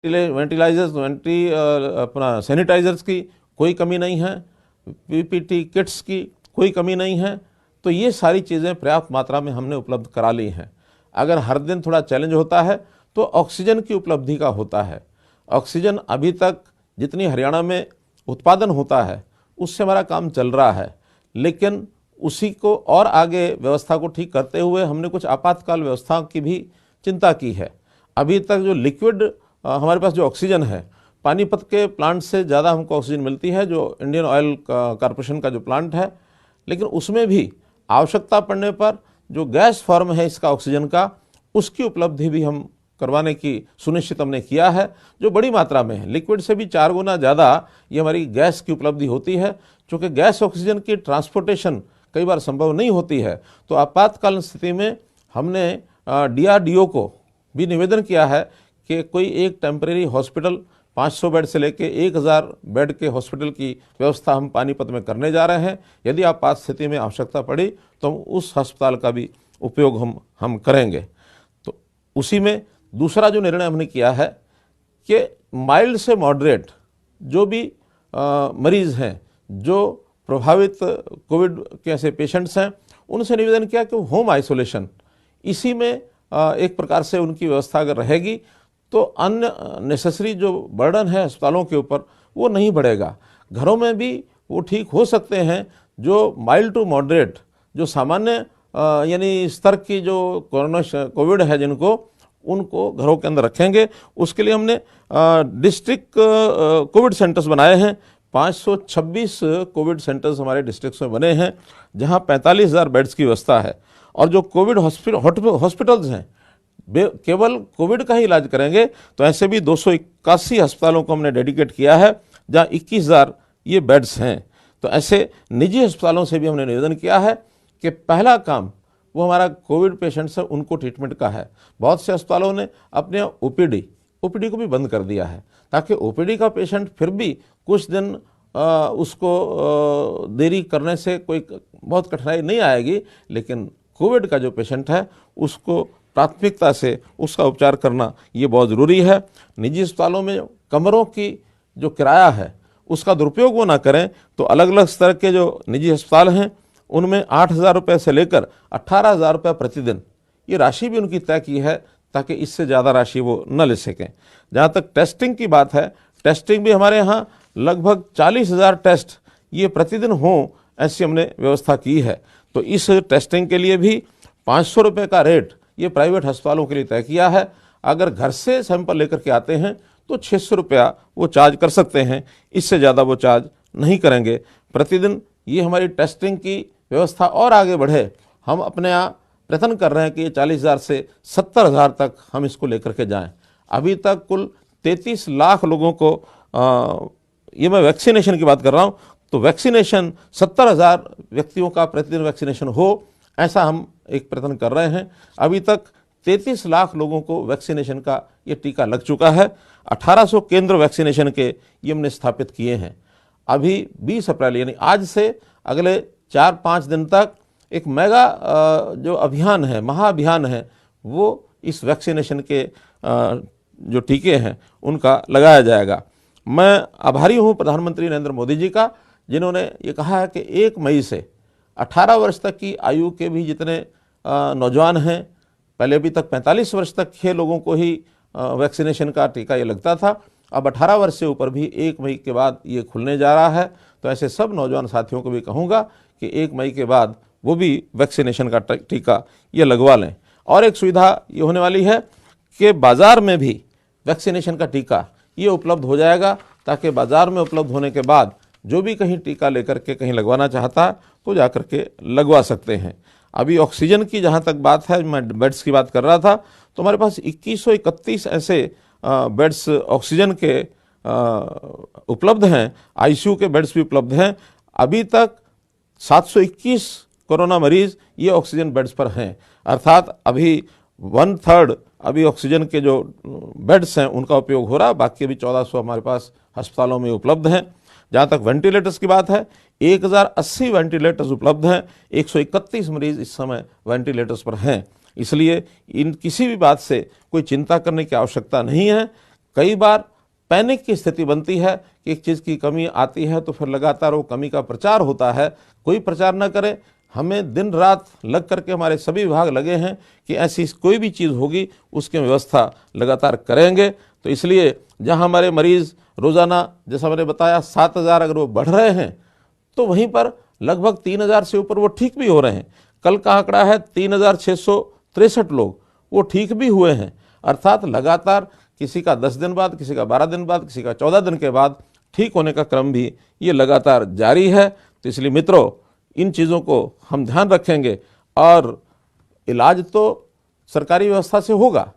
वेंटिलाइजर्स अपना सैनिटाइजर्स की कोई कमी नहीं है, पीपीटी किट्स की कोई कमी नहीं है। तो ये सारी चीज़ें पर्याप्त मात्रा में हमने उपलब्ध करा ली हैं। अगर हर दिन थोड़ा चैलेंज होता है तो ऑक्सीजन की उपलब्धि का होता है। ऑक्सीजन अभी तक जितनी हरियाणा में उत्पादन होता है उससे हमारा काम चल रहा है, लेकिन उसी को और आगे व्यवस्था को ठीक करते हुए हमने कुछ आपातकाल व्यवस्थाओं की भी चिंता की है। अभी तक जो लिक्विड हमारे पास जो ऑक्सीजन है, पानीपत के प्लांट से ज़्यादा हमको ऑक्सीजन मिलती है, जो इंडियन ऑयल कॉरपोरेशन का जो प्लांट है, लेकिन उसमें भी आवश्यकता पड़ने पर जो गैस फॉर्म है इसका ऑक्सीजन का, उसकी उपलब्धि भी हम करवाने की सुनिश्चित हमने किया है, जो बड़ी मात्रा में है। लिक्विड से भी 4 गुना ज़्यादा ये हमारी गैस की उपलब्धि होती है। चूँकि गैस ऑक्सीजन की ट्रांसपोर्टेशन कई बार संभव नहीं होती है, तो आपातकालीन स्थिति में हमने DRDO को भी निवेदन किया है कि कोई एक टेम्परेरी हॉस्पिटल 500 बेड से लेकर 1000 बेड के हॉस्पिटल की व्यवस्था हम पानीपत में करने जा रहे हैं। यदि आपात स्थिति में आवश्यकता पड़ी तो हम उस अस्पताल का भी उपयोग हम करेंगे। तो उसी में दूसरा जो निर्णय हमने किया है कि माइल्ड से मॉडरेट जो भी मरीज़ हैं, जो प्रभावित कोविड के ऐसे पेशेंट्स हैं, उनसे निवेदन किया कि होम आइसोलेशन, इसी में एक प्रकार से उनकी व्यवस्था अगर रहेगी तो अन्य नेसेसरी जो बर्डन है अस्पतालों के ऊपर वो नहीं बढ़ेगा। घरों में भी वो ठीक हो सकते हैं। जो माइल्ड टू मॉडरेट, जो सामान्य यानी स्तर की जो कोविड है जिनको, उनको घरों के अंदर रखेंगे। उसके लिए हमने डिस्ट्रिक्ट कोविड सेंटर्स बनाए हैं। 526 कोविड सेंटर्स हमारे डिस्ट्रिक्ट्स में बने हैं, जहां 45,000 बेड्स की व्यवस्था है। और जो कोविड हॉस्पिटल्स हैं, केवल कोविड का ही इलाज करेंगे, तो ऐसे भी 281 अस्पतालों को हमने डेडिकेट किया है, जहां 21,000 ये बेड्स हैं। तो ऐसे निजी अस्पतालों से भी हमने निवेदन किया है कि पहला काम वो हमारा कोविड पेशेंट्स है उनको ट्रीटमेंट का है। बहुत से अस्पतालों ने अपने ओपीडी को भी बंद कर दिया है, ताकि ओपीडी का पेशेंट फिर भी कुछ दिन उसको देरी करने से कोई बहुत कठिनाई नहीं आएगी, लेकिन कोविड का जो पेशेंट है उसको प्राथमिकता से उसका उपचार करना ये बहुत ज़रूरी है। निजी अस्पतालों में कमरों की जो किराया है उसका दुरुपयोग वो ना करें। तो अलग अलग स्तर के जो निजी अस्पताल हैं उनमें 8,000 रुपये से लेकर 18,000 रुपये प्रतिदिन ये राशि भी उनकी तय की है, ताकि इससे ज़्यादा राशि वो न ले सकें। जहाँ तक टेस्टिंग की बात है, टेस्टिंग भी हमारे यहाँ लगभग 40,000 टेस्ट ये प्रतिदिन हों, ऐसी हमने व्यवस्था की है। तो इस टेस्टिंग के लिए भी 500 रुपये का रेट ये प्राइवेट अस्पतालों के लिए तय किया है। अगर घर से सैंपल लेकर के आते हैं तो 600 रुपया वो चार्ज कर सकते हैं, इससे ज़्यादा वो चार्ज नहीं करेंगे प्रतिदिन। ये हमारी टेस्टिंग की व्यवस्था और आगे बढ़े। हम अपने यहाँ प्रयत्न कर रहे हैं कि 40,000 से 70,000 तक हम इसको लेकर के जाएं। अभी तक कुल 33 लाख लोगों को ये मैं वैक्सीनेशन की बात कर रहा हूँ, तो वैक्सीनेशन 70,000 व्यक्तियों का प्रतिदिन वैक्सीनेशन हो, ऐसा हम एक प्रयत्न कर रहे हैं। अभी तक 33 लाख लोगों को वैक्सीनेशन का ये टीका लग चुका है। 1800 केंद्र वैक्सीनेशन के ये हमने स्थापित किए हैं। अभी 20 अप्रैल यानी आज से अगले 4-5 दिन तक एक मेगा जो अभियान है, महाअभियान है, वो इस वैक्सीनेशन के जो टीके हैं उनका लगाया जाएगा। मैं आभारी हूँ प्रधानमंत्री नरेंद्र मोदी जी का, जिन्होंने ये कहा है कि 1 मई से 18 वर्ष तक की आयु के भी जितने नौजवान हैं, पहले अभी तक 45 वर्ष तक के लोगों को ही वैक्सीनेशन का टीका ये लगता था, अब 18 वर्ष से ऊपर भी 1 मई के बाद ये खुलने जा रहा है। तो ऐसे सब नौजवान साथियों को भी कहूँगा कि 1 मई के बाद वो भी वैक्सीनेशन का टीका ये लगवा लें। और एक सुविधा ये होने वाली है कि बाज़ार में भी वैक्सीनेशन का टीका ये उपलब्ध हो जाएगा, ताकि बाज़ार में उपलब्ध होने के बाद जो भी कहीं टीका लेकर के कहीं लगवाना चाहता है तो जा कर के लगवा सकते हैं। अभी ऑक्सीजन की जहाँ तक बात है, मैं बेड्स की बात कर रहा था, तो हमारे पास 2131 ऐसे बेड्स ऑक्सीजन के उपलब्ध हैं। आईसीयू के बेड्स भी उपलब्ध हैं। अभी तक 721 कोरोना मरीज ये ऑक्सीजन बेड्स पर हैं, अर्थात अभी 1/3 अभी ऑक्सीजन के जो बेड्स हैं उनका उपयोग हो रहा, बाकी अभी 1400 हमारे पास अस्पतालों में उपलब्ध हैं। जहाँ तक वेंटिलेटर्स की बात है, 1080 वेंटिलेटर्स उपलब्ध हैं। 131 मरीज इस समय वेंटिलेटर्स पर हैं। इसलिए इन किसी भी बात से कोई चिंता करने की आवश्यकता नहीं है। कई बार पैनिक की स्थिति बनती है कि एक चीज़ की कमी आती है तो फिर लगातार वो कमी का प्रचार होता है। कोई प्रचार न करे, हमें दिन रात लग करके हमारे सभी विभाग लगे हैं कि ऐसी कोई भी चीज़ होगी उसकी व्यवस्था लगातार करेंगे। तो इसलिए जहां हमारे मरीज़ रोज़ाना, जैसा मैंने बताया, 7,000 अगर वो बढ़ रहे हैं तो वहीं पर लगभग 3,000 से ऊपर वो ठीक भी हो रहे हैं। कल का आंकड़ा है 3,663 लोग वो ठीक भी हुए हैं। अर्थात लगातार किसी का 10 दिन बाद, किसी का 12 दिन बाद, किसी का 14 दिन के बाद ठीक होने का क्रम भी ये लगातार जारी है। तो इसलिए मित्रों, इन चीज़ों को हम ध्यान रखेंगे और इलाज तो सरकारी व्यवस्था से होगा,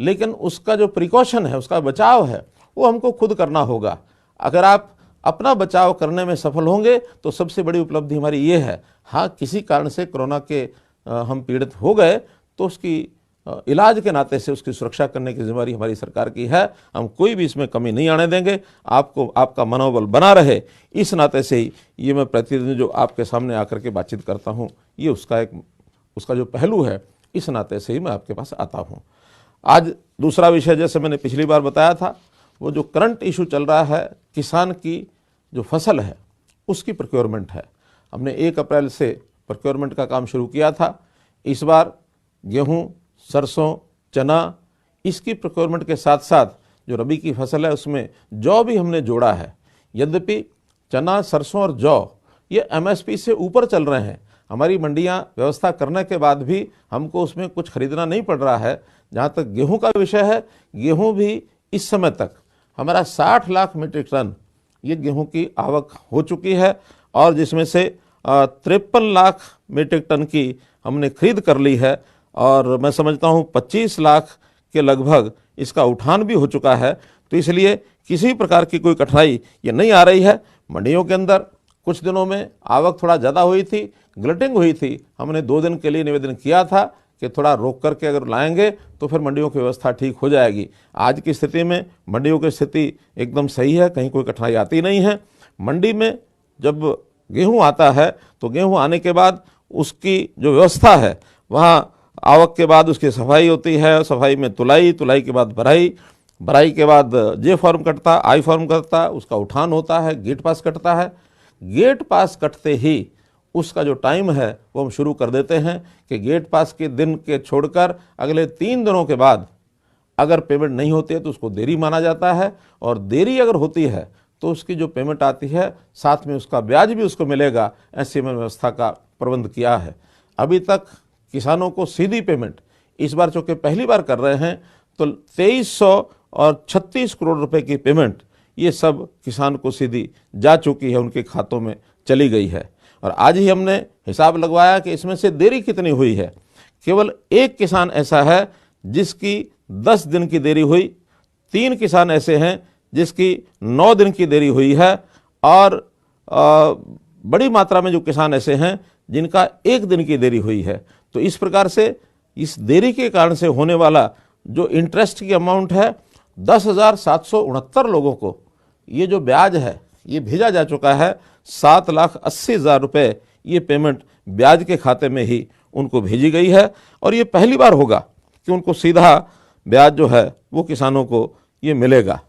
लेकिन उसका जो प्रिकॉशन है, उसका बचाव है, वो हमको खुद करना होगा। अगर आप अपना बचाव करने में सफल होंगे तो सबसे बड़ी उपलब्धि हमारी ये है। हाँ, किसी कारण से कोरोना के हम पीड़ित हो गए तो उसकी इलाज के नाते से उसकी सुरक्षा करने की जिम्मेदारी हमारी सरकार की है। हम कोई भी इसमें कमी नहीं आने देंगे। आपको आपका मनोबल बना रहे, इस नाते से ही ये मैं प्रतिदिन जो आपके सामने आकर के बातचीत करता हूँ, ये उसका जो पहलू है, इस नाते से ही मैं आपके पास आता हूँ। आज दूसरा विषय, जैसे मैंने पिछली बार बताया था, वो जो करंट इशू चल रहा है, किसान की जो फसल है उसकी प्रोक्योरमेंट है। हमने 1 अप्रैल से प्रोक्योरमेंट का काम शुरू किया था। इस बार गेहूं, सरसों, चना, इसकी प्रोक्योरमेंट के साथ साथ जो रबी की फसल है उसमें जौ भी हमने जोड़ा है। यद्यपि चना, सरसों और जौ ये MSP से ऊपर चल रहे हैं, हमारी मंडियां व्यवस्था करने के बाद भी हमको उसमें कुछ खरीदना नहीं पड़ रहा है। जहाँ तक गेहूं का विषय है, गेहूं भी इस समय तक हमारा 60 लाख मीट्रिक टन ये गेहूं की आवक हो चुकी है और जिसमें से 53 लाख मीट्रिक टन की हमने खरीद कर ली है और मैं समझता हूं 25 लाख के लगभग इसका उठान भी हो चुका है। तो इसलिए किसी प्रकार की कोई कठिनाई ये नहीं आ रही है। मंडियों के अंदर कुछ दिनों में आवक थोड़ा ज़्यादा हुई थी, ग्लटिंग हुई थी। हमने 2 दिन के लिए निवेदन किया था कि थोड़ा रोक करके अगर लाएंगे तो फिर मंडियों की व्यवस्था ठीक हो जाएगी। आज की स्थिति में मंडियों की स्थिति एकदम सही है, कहीं कोई कठिनाई आती नहीं है। मंडी में जब गेहूं आता है तो गेहूं आने के बाद उसकी जो व्यवस्था है, वहाँ आवक के बाद उसकी सफाई होती है, सफाई में तुलाई के बाद भराई के बाद जे फॉर्म कटता, आई फॉर्म कटता, उसका उठान होता है, गेट पास कटता है। गेट पास कटते ही उसका जो टाइम है वो हम शुरू कर देते हैं कि गेट पास के दिन के छोड़कर अगले 3 दिनों के बाद अगर पेमेंट नहीं होती है तो उसको देरी माना जाता है, और देरी अगर होती है तो उसकी जो पेमेंट आती है साथ में उसका ब्याज भी उसको मिलेगा। ऐसी हमने व्यवस्था का प्रबंध किया है। अभी तक किसानों को सीधी पेमेंट इस बार चूँकि पहली बार कर रहे हैं तो 2336 करोड़ रुपए की पेमेंट ये सब किसान को सीधी जा चुकी है, उनके खातों में चली गई है। और आज ही हमने हिसाब लगवाया कि इसमें से देरी कितनी हुई है। केवल 1 किसान ऐसा है जिसकी 10 दिन की देरी हुई, 3 किसान ऐसे हैं जिसकी 9 दिन की देरी हुई है, और बड़ी मात्रा में जो किसान ऐसे हैं जिनका 1 दिन की देरी हुई है। तो इस प्रकार से इस देरी के कारण से होने वाला जो इंटरेस्ट की अमाउंट है, 10,769 लोगों को ये जो ब्याज है ये भेजा जा चुका है। 7,80,000 रुपये ये पेमेंट ब्याज के खाते में ही उनको भेजी गई है, और ये पहली बार होगा कि उनको सीधा ब्याज जो है वो किसानों को ये मिलेगा।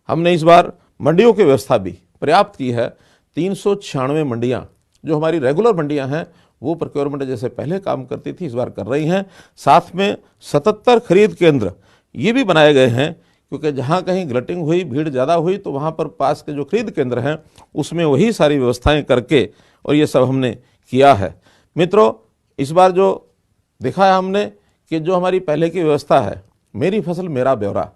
हमने इस बार मंडियों की व्यवस्था भी पर्याप्त की है। 396 मंडियाँ जो हमारी रेगुलर मंडियाँ हैं वो प्रोक्योरमेंट जैसे पहले काम करती थी इस बार कर रही हैं। साथ में 77 खरीद केंद्र ये भी बनाए गए हैं, क्योंकि जहाँ कहीं ग्लटिंग हुई, भीड़ ज़्यादा हुई, तो वहाँ पर पास के जो खरीद केंद्र हैं उसमें वही सारी व्यवस्थाएं करके और ये सब हमने किया है। मित्रों, इस बार जो देखा है हमने कि जो हमारी पहले की व्यवस्था है, मेरी फसल मेरा ब्यौरा,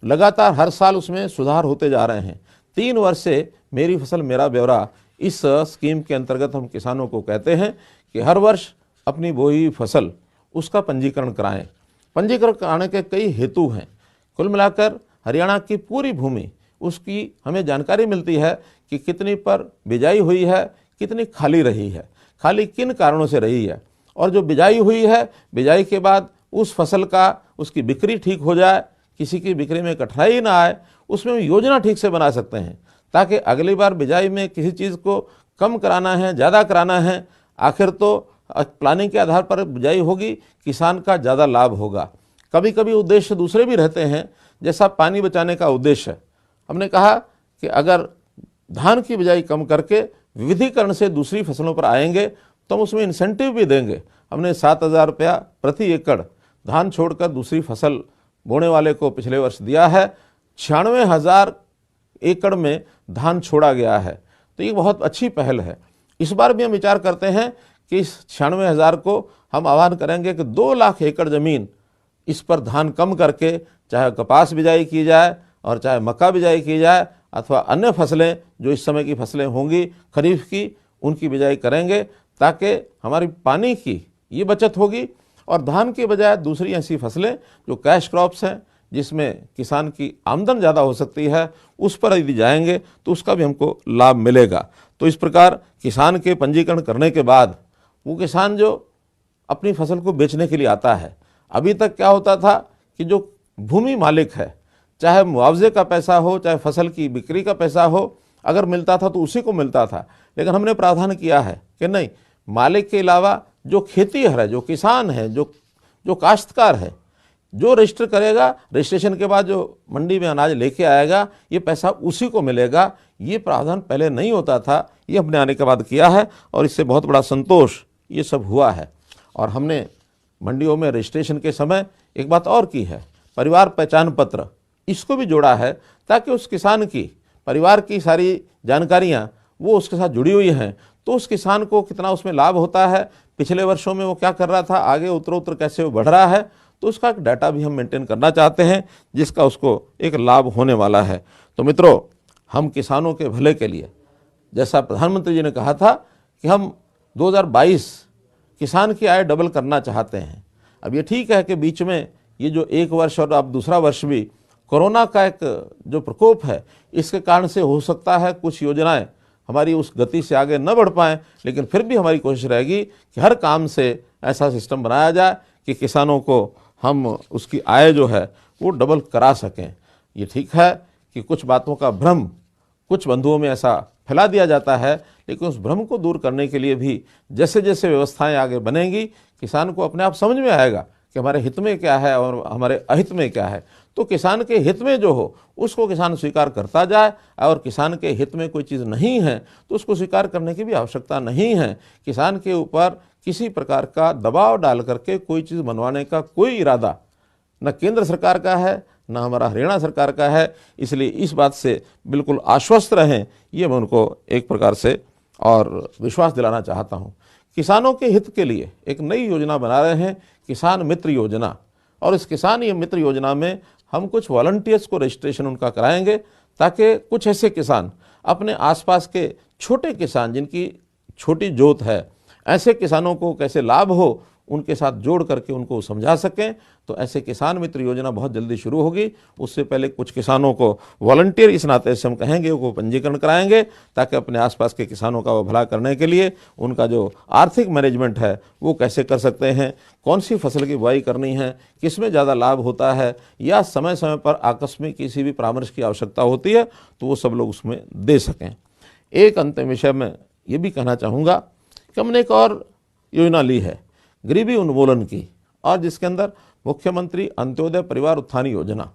लगातार हर साल उसमें सुधार होते जा रहे हैं। 3 वर्ष से मेरी फसल मेरा ब्यौरा इस स्कीम के अंतर्गत हम किसानों को कहते हैं कि हर वर्ष अपनी बोई हुई फसल उसका पंजीकरण कराएं। पंजीकरण कराने के कई हेतु हैं। कुल मिलाकर हरियाणा की पूरी भूमि उसकी हमें जानकारी मिलती है कि कितनी पर बिजाई हुई है, कितनी खाली रही है, खाली किन कारणों से रही है, और जो बिजाई हुई है, बिजाई के बाद उस फसल का उसकी बिक्री ठीक हो जाए, किसी की बिक्री में कठिनाई ना आए, उसमें हम योजना ठीक से बना सकते हैं, ताकि अगली बार बिजाई में किसी चीज़ को कम कराना है, ज़्यादा कराना है, आखिर तो प्लानिंग के आधार पर बिजाई होगी, किसान का ज़्यादा लाभ होगा। कभी कभी उद्देश्य दूसरे भी रहते हैं, जैसा पानी बचाने का उद्देश्य है, हमने कहा कि अगर धान की बिजाई कम करके विविधीकरण से दूसरी फसलों पर आएंगे तो हम उसमें इंसेंटिव भी देंगे। हमने 7,000 रुपया प्रति एकड़ धान छोड़कर दूसरी फसल बोने वाले को पिछले वर्ष दिया है। 96,000 एकड़ में धान छोड़ा गया है, तो ये बहुत अच्छी पहल है। इस बार भी हम विचार करते हैं कि इस 96,000 को हम आह्वान करेंगे कि 2 लाख एकड़ ज़मीन इस पर धान कम करके चाहे कपास बिजाई की जाए और चाहे मक्का बिजाई की जाए अथवा अन्य फसलें जो इस समय की फसलें होंगी खरीफ की, उनकी बिजाई करेंगे, ताकि हमारी पानी की ये बचत होगी और धान के बजाय दूसरी ऐसी फसलें जो कैश क्रॉप्स हैं, जिसमें किसान की आमदन ज़्यादा हो सकती है, उस पर यदि जाएंगे तो उसका भी हमको लाभ मिलेगा। तो इस प्रकार किसान के पंजीकरण करने के बाद वो किसान जो अपनी फसल को बेचने के लिए आता है, अभी तक क्या होता था कि जो भूमि मालिक है, चाहे मुआवजे का पैसा हो चाहे फसल की बिक्री का पैसा हो, अगर मिलता था तो उसी को मिलता था। लेकिन हमने प्रावधान किया है कि नहीं, मालिक के अलावा जो खेतीहर है, जो किसान है, जो काश्तकार है, जो रजिस्टर करेगा, रजिस्ट्रेशन के बाद जो मंडी में अनाज लेके आएगा, ये पैसा उसी को मिलेगा। ये प्रावधान पहले नहीं होता था, ये हमने आने के बाद किया है और इससे बहुत बड़ा संतोष ये सब हुआ है। और हमने मंडियों में रजिस्ट्रेशन के समय एक बात और की है, परिवार पहचान पत्र, इसको भी जोड़ा है ताकि उस किसान की परिवार की सारी जानकारियाँ वो उसके साथ जुड़ी हुई हैं, तो उस किसान को कितना उसमें लाभ होता है, पिछले वर्षों में वो क्या कर रहा था, आगे उत्तरोत्तर कैसे वो बढ़ रहा है, तो उसका एक डाटा भी हम मेंटेन करना चाहते हैं जिसका उसको एक लाभ होने वाला है। तो मित्रों, हम किसानों के भले के लिए, जैसा प्रधानमंत्री जी ने कहा था कि हम 2022 किसान की आय डबल करना चाहते हैं। अब ये ठीक है कि बीच में ये जो एक वर्ष और अब दूसरा वर्ष भी कोरोना का एक जो प्रकोप है, इसके कारण से हो सकता है कुछ योजनाएं हमारी उस गति से आगे न बढ़ पाएँ, लेकिन फिर भी हमारी कोशिश रहेगी कि हर काम से ऐसा सिस्टम बनाया जाए कि किसानों को हम उसकी आय जो है वो डबल करा सकें। ये ठीक है कि कुछ बातों का भ्रम कुछ बंधुओं में ऐसा फैला दिया जाता है, लेकिन उस भ्रम को दूर करने के लिए भी जैसे जैसे व्यवस्थाएं आगे बनेंगी, किसान को अपने आप समझ में आएगा कि हमारे हित में क्या है और हमारे अहित में क्या है। तो किसान के हित में जो हो उसको किसान स्वीकार करता जाए, और किसान के हित में कोई चीज़ नहीं है तो उसको स्वीकार करने की भी आवश्यकता नहीं है। किसान के ऊपर किसी प्रकार का दबाव डाल करके कोई चीज़ बनवाने का कोई इरादा न केंद्र सरकार का है, न हमारा हरियाणा सरकार का है। इसलिए इस बात से बिल्कुल आश्वस्त रहें, ये मैं उनको एक प्रकार से और विश्वास दिलाना चाहता हूँ। किसानों के हित के लिए एक नई योजना बना रहे हैं, किसान मित्र योजना। और इस किसान ये मित्र योजना में हम कुछ वॉलंटियर्स को रजिस्ट्रेशन उनका कराएंगे, ताकि कुछ ऐसे किसान अपने आसपास के छोटे किसान जिनकी छोटी जोत है, ऐसे किसानों को कैसे लाभ हो उनके साथ जोड़ करके उनको समझा सकें। तो ऐसे किसान मित्र योजना बहुत जल्दी शुरू होगी। उससे पहले कुछ किसानों को वॉलंटियर इस नाते से हम कहेंगे वो पंजीकरण कराएंगे, ताकि अपने आसपास के किसानों का वो भला करने के लिए उनका जो आर्थिक मैनेजमेंट है वो कैसे कर सकते हैं, कौन सी फसल की बुआई करनी है, किस में ज़्यादा लाभ होता है, या समय समय पर आकस्मिक किसी भी परामर्श की आवश्यकता होती है तो वो सब लोग उसमें दे सकें। एक अंतिम विषय में ये भी कहना चाहूँगा कि हमने एक और योजना ली है गरीबी उन्मूलन की, और जिसके अंदर मुख्यमंत्री अंत्योदय परिवार उत्थान योजना।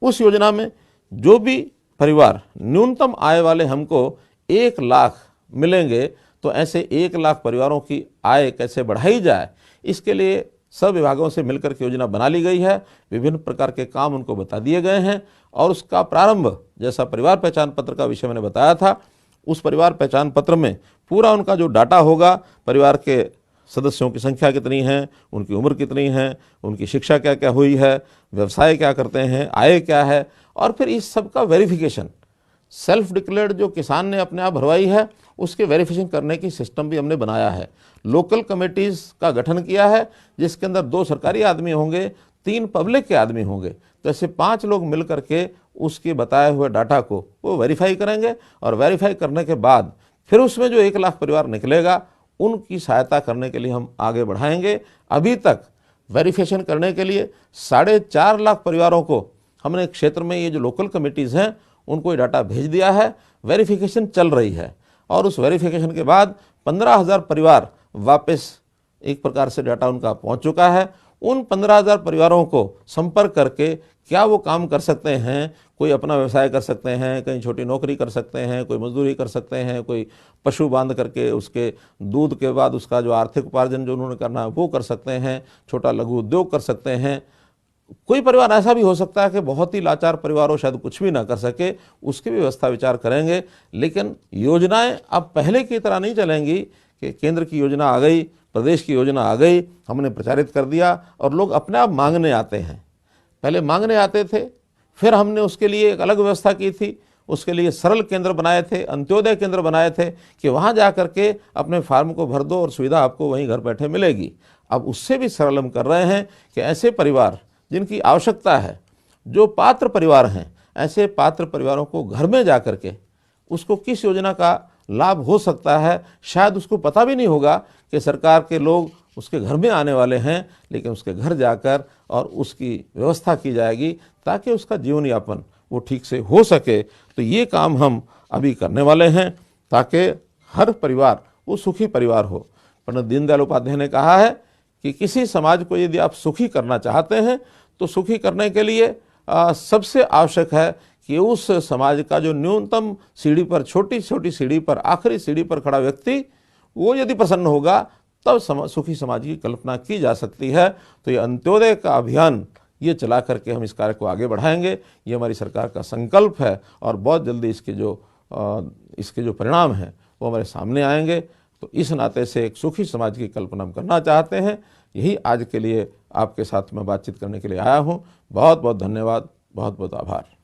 उस योजना में जो भी परिवार न्यूनतम आय वाले हमको 1 लाख मिलेंगे, तो ऐसे 1 लाख परिवारों की आय कैसे बढ़ाई जाए, इसके लिए सब विभागों से मिलकर के योजना बना ली गई है। विभिन्न प्रकार के काम उनको बता दिए गए हैं, और उसका प्रारंभ जैसा परिवार पहचान पत्र का विषय मैंने बताया था, उस परिवार पहचान पत्र में पूरा उनका जो डाटा होगा, परिवार के सदस्यों की संख्या कितनी है, उनकी उम्र कितनी है, उनकी शिक्षा क्या क्या हुई है, व्यवसाय क्या करते हैं, आय क्या है, और फिर इस सब का वेरिफिकेशन सेल्फ डिक्लेयर्ड जो किसान ने अपने आप भरवाई है उसके वेरिफिकेशन करने की सिस्टम भी हमने बनाया है। लोकल कमेटीज़ का गठन किया है, जिसके अंदर 2 सरकारी आदमी होंगे, 3 पब्लिक के आदमी होंगे। तो ऐसे 5 लोग मिल करके उसके बताए हुए डाटा को वो वेरीफाई करेंगे, और वेरीफाई करने के बाद फिर उसमें जो 1 लाख परिवार निकलेगा उनकी सहायता करने के लिए हम आगे बढ़ाएंगे। अभी तक वेरिफिकेशन करने के लिए 4.5 लाख परिवारों को हमने क्षेत्र में ये जो लोकल कमेटीज़ हैं उनको ये डाटा भेज दिया है। वेरिफिकेशन चल रही है, और उस वेरिफिकेशन के बाद 15,000 परिवार वापस एक प्रकार से डाटा उनका पहुंच चुका है। उन 15,000 परिवारों को संपर्क करके क्या वो काम कर सकते हैं, कोई अपना व्यवसाय कर सकते हैं, कहीं छोटी नौकरी कर सकते हैं, कोई मजदूरी कर सकते हैं, कोई पशु बांध करके उसके दूध के बाद उसका जो आर्थिक उपार्जन जो उन्होंने करना है वो कर सकते हैं, छोटा लघु उद्योग कर सकते हैं। कोई परिवार ऐसा भी हो सकता है कि बहुत ही लाचार परिवार हो, शायद कुछ भी ना कर सके, उसकी भी व्यवस्था विचार करेंगे। लेकिन योजनाएं अब पहले की तरह नहीं चलेंगी कि केंद्र की योजना आ गई, प्रदेश की योजना आ गई, हमने प्रचारित कर दिया और लोग अपने आप मांगने आते हैं। पहले मांगने आते थे, फिर हमने उसके लिए एक अलग व्यवस्था की थी, उसके लिए सरल केंद्र बनाए थे, अंत्योदय केंद्र बनाए थे कि वहाँ जा कर के अपने फार्म को भर दो और सुविधा आपको वहीं घर बैठे मिलेगी। अब उससे भी सरल हम कर रहे हैं कि ऐसे परिवार जिनकी आवश्यकता है, जो पात्र परिवार हैं, ऐसे पात्र परिवारों को घर में जा कर के उसको किस योजना का लाभ हो सकता है, शायद उसको पता भी नहीं होगा कि सरकार के लोग उसके घर में आने वाले हैं, लेकिन उसके घर जाकर और उसकी व्यवस्था की जाएगी ताकि उसका जीवन यापन वो ठीक से हो सके। तो ये काम हम अभी करने वाले हैं ताकि हर परिवार वो सुखी परिवार हो। पंडित दीनदयाल उपाध्याय ने कहा है कि किसी समाज को यदि आप सुखी करना चाहते हैं तो सुखी करने के लिए सबसे आवश्यक है कि उस समाज का जो न्यूनतम सीढ़ी पर, छोटी छोटी सीढ़ी पर, आखिरी सीढ़ी पर खड़ा व्यक्ति, वो यदि प्रसन्न होगा तब सुखी समाज की कल्पना की जा सकती है। तो ये अंत्योदय का अभियान ये चला करके हम इस कार्य को आगे बढ़ाएंगे। ये हमारी सरकार का संकल्प है और बहुत जल्दी इसके जो परिणाम हैं वो हमारे सामने आएंगे। तो इस नाते से एक सुखी समाज की कल्पना हम करना चाहते हैं। यही आज के लिए आपके साथ मैं बातचीत करने के लिए आया हूँ। बहुत बहुत धन्यवाद, बहुत बहुत आभार।